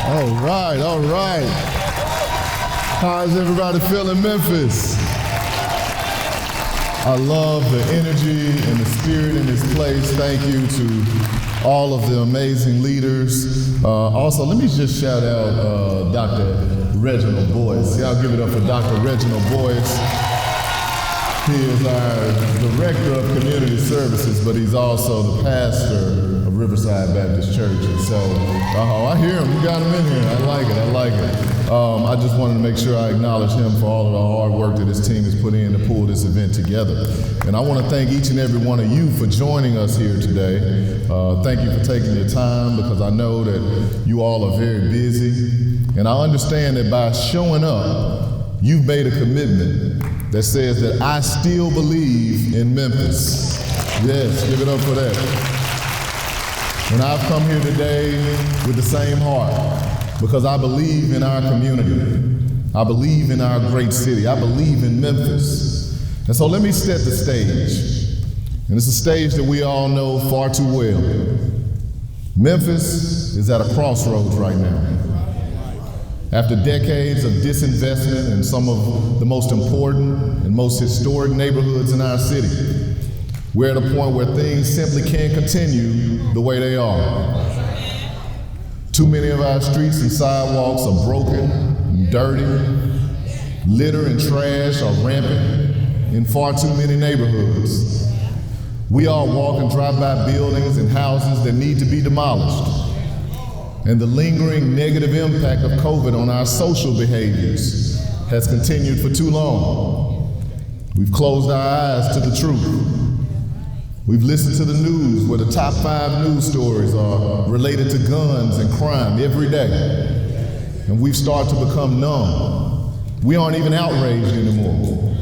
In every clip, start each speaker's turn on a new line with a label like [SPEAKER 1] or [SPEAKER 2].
[SPEAKER 1] All right, all right. How's everybody feeling, Memphis? I love the energy and the spirit in this place. Thank you to all of the amazing leaders. Also, let me just shout out Dr. Reginald Boyce. Y'all give it up for Dr. Reginald Boyce. He is our Director of Community Services, but he's also the pastor of Riverside Baptist Church. And so, I hear him, you got him in here. I like it. I just wanted to make sure I acknowledge him for all of the hard work that his team has put in to pull this event together. And I want to thank each and every one of you for joining us here today. Thank you for taking your time, because I know that you all are very busy. And I understand that by showing up, you've made a commitment that says that I still believe in Memphis. Yes, give it up for that. And I've come here today with the same heart, because I believe in our community. I believe in our great city. I believe in Memphis. And so let me set the stage. And it's a stage that we all know far too well. Memphis is at a crossroads right now. After decades of disinvestment in some of the most important and most historic neighborhoods in our city, we're at a point where things simply can't continue the way they are. Too many of our streets and sidewalks are broken and dirty. Litter and trash are rampant in far too many neighborhoods. We all walk and drive by buildings and houses that need to be demolished. And the lingering negative impact of COVID on our social behaviors has continued for too long. We've closed our eyes to the truth. We've listened to the news where the top 5 news stories are related to guns and crime every day. And we've started to become numb. We aren't even outraged anymore.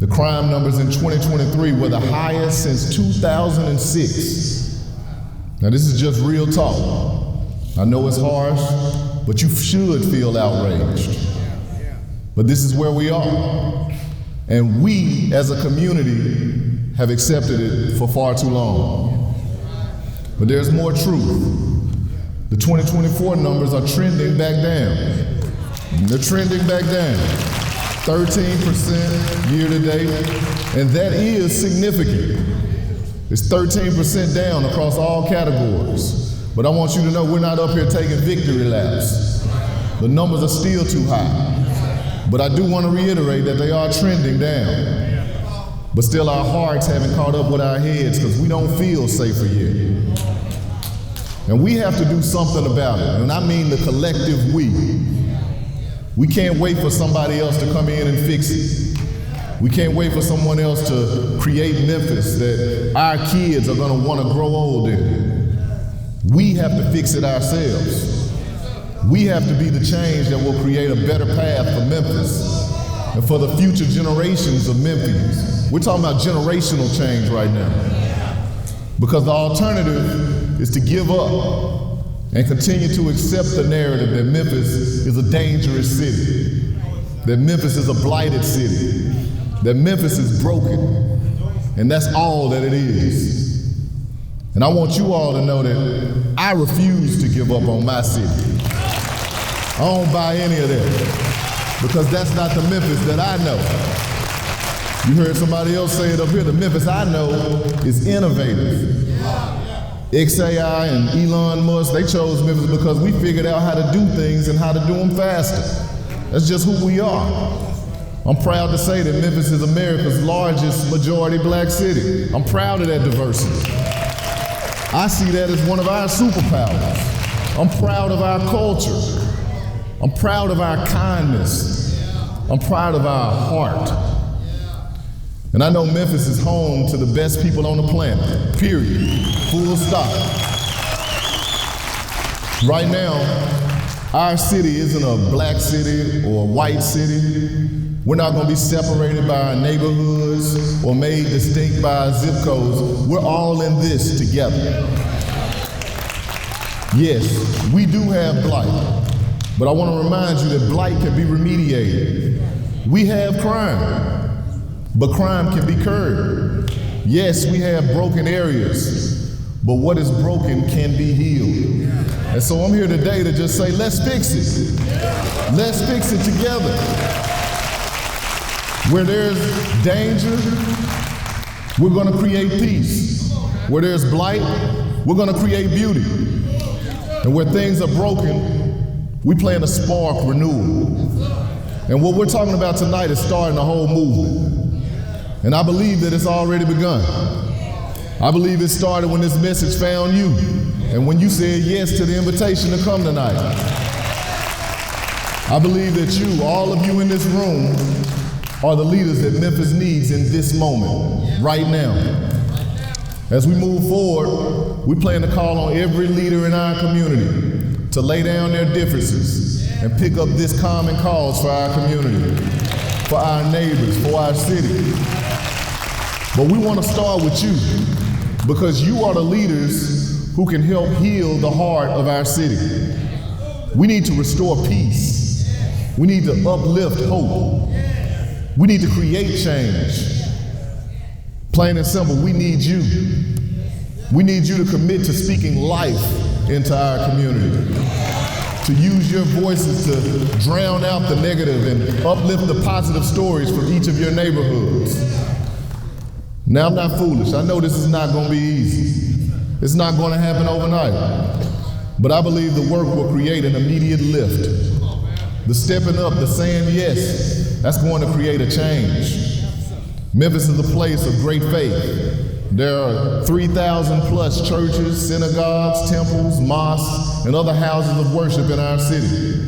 [SPEAKER 1] The crime numbers in 2023 were the highest since 2006. Now this is just real talk. I know it's harsh, but you should feel outraged. But this is where we are. And we, as a community, have accepted it for far too long. But there's more truth. The 2024 numbers are trending back down. They're trending back down. 13% year to date, and that is significant. It's 13% down across all categories. But I want you to know we're not up here taking victory laps. The numbers are still too high. But I do want to reiterate that they are trending down. But still our hearts haven't caught up with our heads, because we don't feel safer yet. And we have to do something about it. And I mean the collective we. We can't wait for somebody else to come in and fix it. We can't wait for someone else to create Memphis that our kids are going to want to grow old in. We have to fix it ourselves. We have to be the change that will create a better path for Memphis and for the future generations of Memphis. We're talking about generational change right now. Because the alternative is to give up and continue to accept the narrative that Memphis is a dangerous city, that Memphis is a blighted city, that Memphis is broken, and that's all that it is. And I want you all to know that I refuse to give up on my city. I don't buy any of that, because that's not the Memphis that I know. You heard somebody else say it up here. The Memphis I know is innovative. XAI and Elon Musk, they chose Memphis because we figured out how to do things and how to do them faster. That's just who we are. I'm proud to say that Memphis is America's largest majority black city. I'm proud of that diversity. I see that as one of our superpowers. I'm proud of our culture. I'm proud of our kindness. I'm proud of our heart. And I know Memphis is home to the best people on the planet, period, full stop. Right now, our city isn't a black city or a white city. We're not going to be separated by our neighborhoods or made distinct by our zip codes. We're all in this together. Yes, we do have blight, but I want to remind you that blight can be remediated. We have crime, but crime can be curbed. Yes, we have broken areas, but what is broken can be healed. And so I'm here today to just say, let's fix it. Let's fix it together. Where there's danger, we're going to create peace. Where there's blight, we're going to create beauty. And where things are broken, we plan to spark renewal. And what we're talking about tonight is starting a whole movement. And I believe that it's already begun. I believe it started when this message found you and when you said yes to the invitation to come tonight. I believe that you, all of you in this room, are the leaders that Memphis needs in this moment, right now. As we move forward, we plan to call on every leader in our community to lay down their differences and pick up this common cause for our community, for our neighbors, for our city. But we want to start with you because you are the leaders who can help heal the heart of our city. We need to restore peace. We need to uplift hope. We need to create change. Plain and simple, we need you. We need you to commit to speaking life into our community, to use your voices to drown out the negative and uplift the positive stories from each of your neighborhoods. Now, I'm not foolish. I know this is not going to be easy. It's not going to happen overnight. But I believe the work will create an immediate lift. The stepping up, the saying yes, that's going to create a change. Memphis is a place of great faith. There are 3,000 plus churches, synagogues, temples, mosques, and other houses of worship in our city.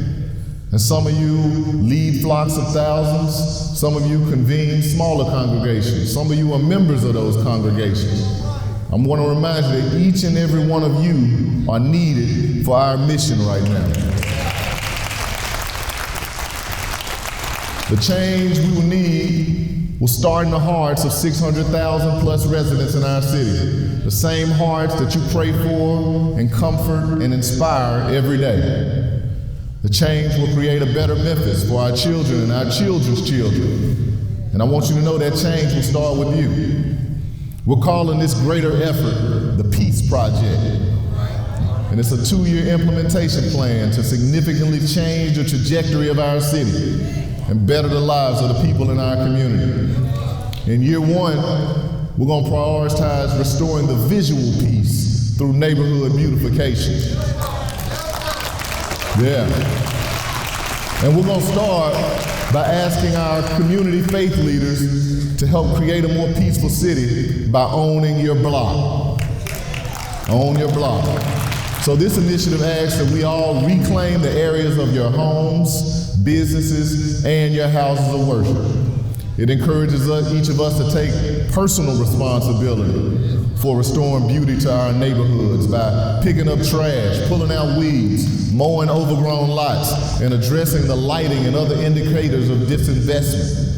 [SPEAKER 1] And some of you lead flocks of thousands. Some of you convene smaller congregations. Some of you are members of those congregations. I want to remind you that each and every one of you are needed for our mission right now. The change we will need will start in the hearts of 600,000 plus residents in our city. The same hearts that you pray for and comfort and inspire every day. The change will create a better Memphis for our children and our children's children. And I want you to know that change will start with you. We're calling this greater effort the Peace Project. And it's a 2-year implementation plan to significantly change the trajectory of our city and better the lives of the people in our community. In year 1, we're going to prioritize restoring the visual peace through neighborhood beautification. Yeah. And we're going to start by asking our community faith leaders to help create a more peaceful city by owning your block. Own your block. So this initiative asks that we all reclaim the areas of your homes, businesses, and your houses of worship. It encourages each of us to take personal responsibility for restoring beauty to our neighborhoods by picking up trash, pulling out weeds, mowing overgrown lots, and addressing the lighting and other indicators of disinvestment.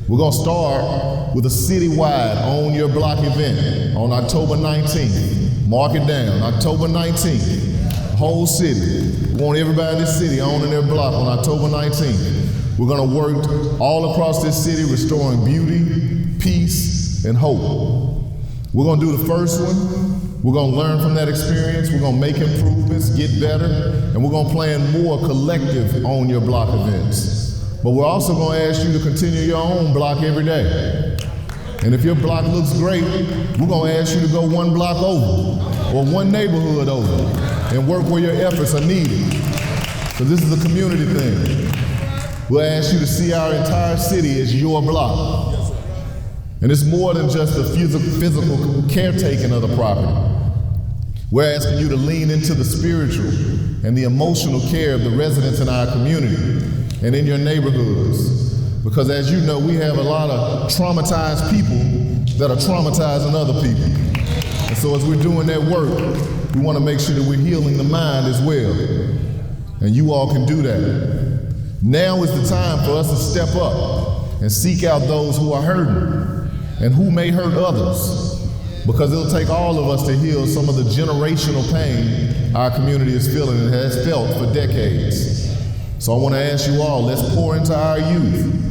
[SPEAKER 1] We're going to start with a citywide Own Your Block event on October 19th. Mark it down, October 19th. Whole city. We want everybody in this city owning their block on October 19th. We're going to work all across this city restoring beauty, peace, and hope. We're going to do the first one. We're going to learn from that experience. We're going to make improvements, get better, and we're going to plan more collective Own Your Block events. But we're also going to ask you to continue your own block every day. And if your block looks great, we're going to ask you to go 1 block over or 1 neighborhood over and work where your efforts are needed. So this is a community thing. We'll ask you to see our entire city as your block. And it's more than just the physical caretaking of the property. We're asking you to lean into the spiritual and the emotional care of the residents in our community and in your neighborhoods. Because as you know, we have a lot of traumatized people that are traumatizing other people. And so as we're doing that work, we want to make sure that we're healing the mind as well. And you all can do that. Now is the time for us to step up and seek out those who are hurting and who may hurt others. Because it'll take all of us to heal some of the generational pain our community is feeling and has felt for decades. So I want to ask you all, let's pour into our youth.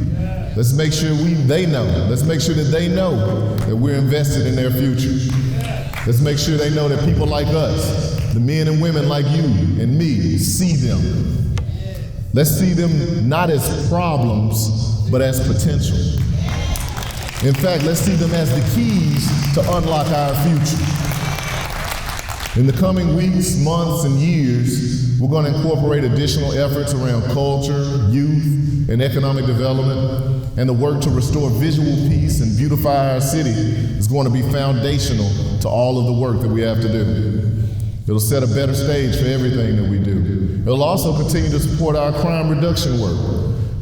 [SPEAKER 1] Let's make sure they know. Let's make sure that they know that we're invested in their future. Let's make sure they know that people like us the men and women like you and me see them. Let's see them not as problems, but as potential. In fact, let's see them as the keys to unlock our future. In the coming weeks, months, and years, we're going to incorporate additional efforts around culture, youth, and economic development, and the work to restore visual peace and beautify our city is going to be foundational to all of the work that we have to do. It'll set a better stage for everything that we do. It'll also continue to support our crime reduction work.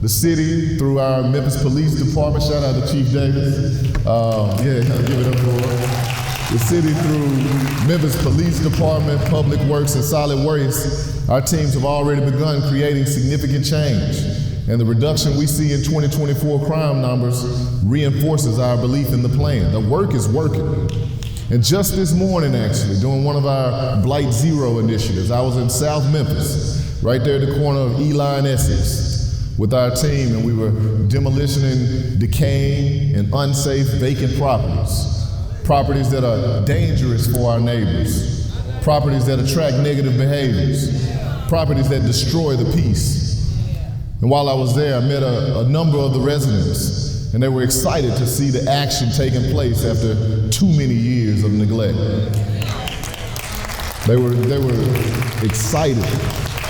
[SPEAKER 1] The city, through our Memphis Police Department, shout out to Chief Davis. Give it up for her. The city, through Memphis Police Department, Public Works, and Solid Waste, our teams have already begun creating significant change. And the reduction we see in 2024 crime numbers reinforces our belief in the plan. The work is working. And just this morning, actually, during one of our Blight Zero initiatives, I was in South Memphis, right there at the corner of Eli and Essex, with our team, and we were demolitioning decaying and unsafe vacant properties that are dangerous for our neighbors, properties that attract negative behaviors, properties that destroy the peace. And while I was there, I met a number of the residents, and they were excited to see the action taking place after too many years of neglect. They were excited.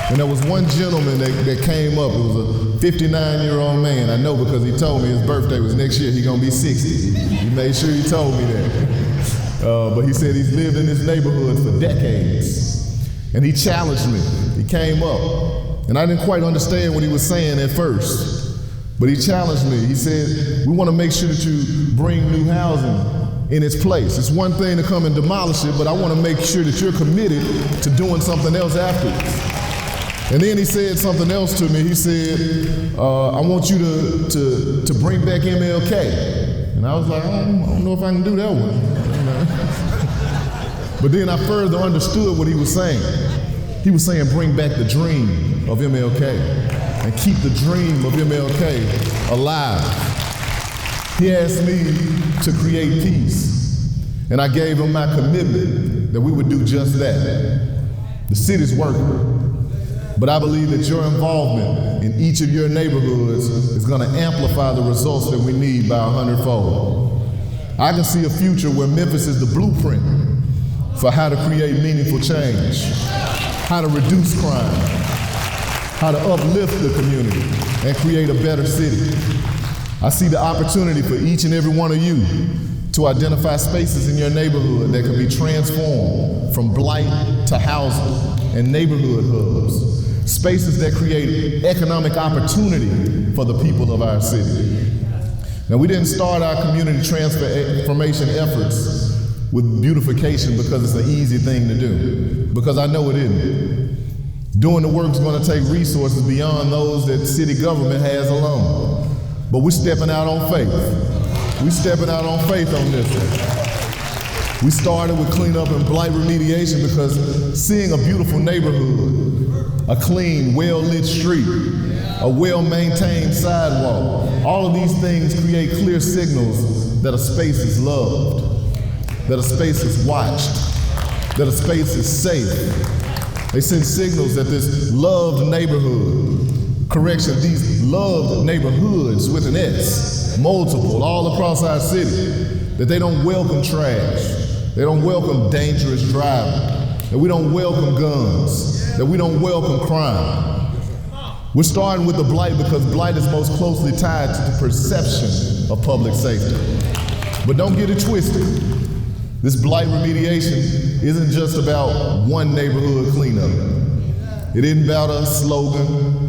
[SPEAKER 1] And there was one gentleman that came up. It was a 59-year-old man. I know because he told me his birthday was next year. He's gonna be 60. He made sure he told me that. But he said he's lived in this neighborhood for decades. And he challenged me. He came up. And I didn't quite understand what he was saying at first. But he challenged me. He said, we want to make sure that you bring new housing in its place. It's one thing to come and demolish it, but I want to make sure that you're committed to doing something else afterwards. And then he said something else to me. He said, I want you to bring back MLK. And I was like, I don't know if I can do that one. But then I further understood what he was saying. He was saying, bring back the dream of MLK and keep the dream of MLK alive. He asked me to create peace, and I gave him my commitment that we would do just that. The city's working. But I believe that your involvement in each of your neighborhoods is going to amplify the results that we need by 100-fold. I can see a future where Memphis is the blueprint for how to create meaningful change, how to reduce crime, how to uplift the community and create a better city. I see the opportunity for each and every one of you to identify spaces in your neighborhood that can be transformed from blight to housing and neighborhood hubs. Spaces that create economic opportunity for the people of our city. Now, we didn't start our community transformation efforts with beautification because it's an easy thing to do, because I know it isn't. Doing the work is going to take resources beyond those that city government has alone. But we're stepping out on faith. We're stepping out on faith on this one. We started with cleanup and blight remediation because seeing a beautiful neighborhood, a clean, well-lit street, a well-maintained sidewalk, all of these things create clear signals that a space is loved, that a space is watched, that a space is safe. They send signals that this loved neighborhood, these loved neighborhoods with an S, multiple, all across our city, that they don't welcome trash, they don't welcome dangerous driving, that we don't welcome guns, that we don't welcome crime. We're starting with the blight because blight is most closely tied to the perception of public safety. But don't get it twisted. This blight remediation isn't just about one neighborhood cleanup. It isn't about a slogan.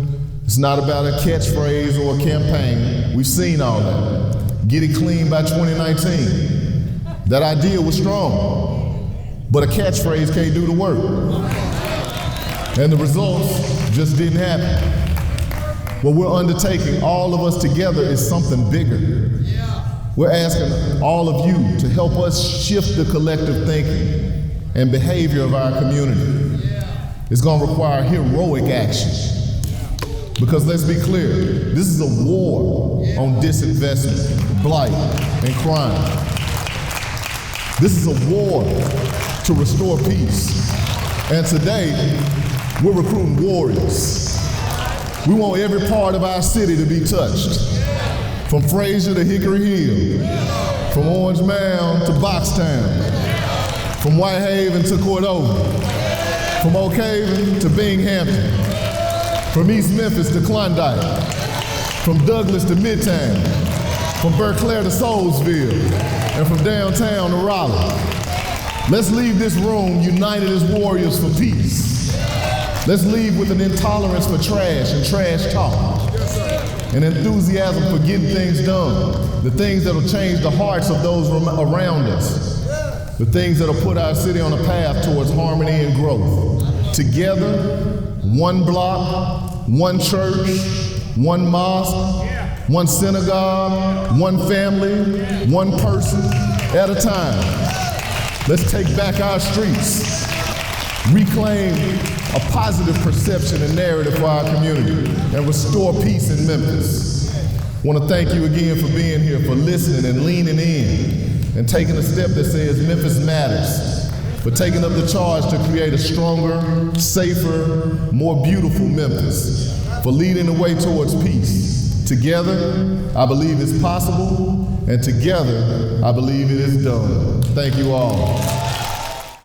[SPEAKER 1] It's not about a catchphrase or a campaign. We've seen all that. Get it clean by 2019. That idea was strong, but a catchphrase can't do the work. And the results just didn't happen. What we're undertaking, all of us together, is something bigger. We're asking all of you to help us shift the collective thinking and behavior of our community. It's going to require heroic action. Because let's be clear, this is a war on disinvestment, blight, and crime. This is a war to restore peace. And today, we're recruiting warriors. We want every part of our city to be touched. From Fraser to Hickory Hill, from Orange Mound to Boxtown, from Whitehaven to Cordova, from Oak Haven to Binghamton, from East Memphis to Klondike, from Douglas to Midtown, from Berkeley to Soulsville, and from downtown to Raleigh. Let's leave this room united as warriors for peace. Let's leave with an intolerance for trash and trash talk. An enthusiasm for getting things done, the things that will change the hearts of those around us, the things that will put our city on a path towards harmony and growth. Together, one block, one church, one mosque, one synagogue, one family, one person at a time. Let's take back our streets, reclaim a positive perception and narrative for our community, and restore peace in Memphis. I want to thank you again for being here, for listening and leaning in, and taking a step that says Memphis matters, for taking up the charge to create a stronger, safer, more beautiful Memphis, for leading the way towards peace. Together, I believe it's possible, and together, I believe it is done. Thank you all.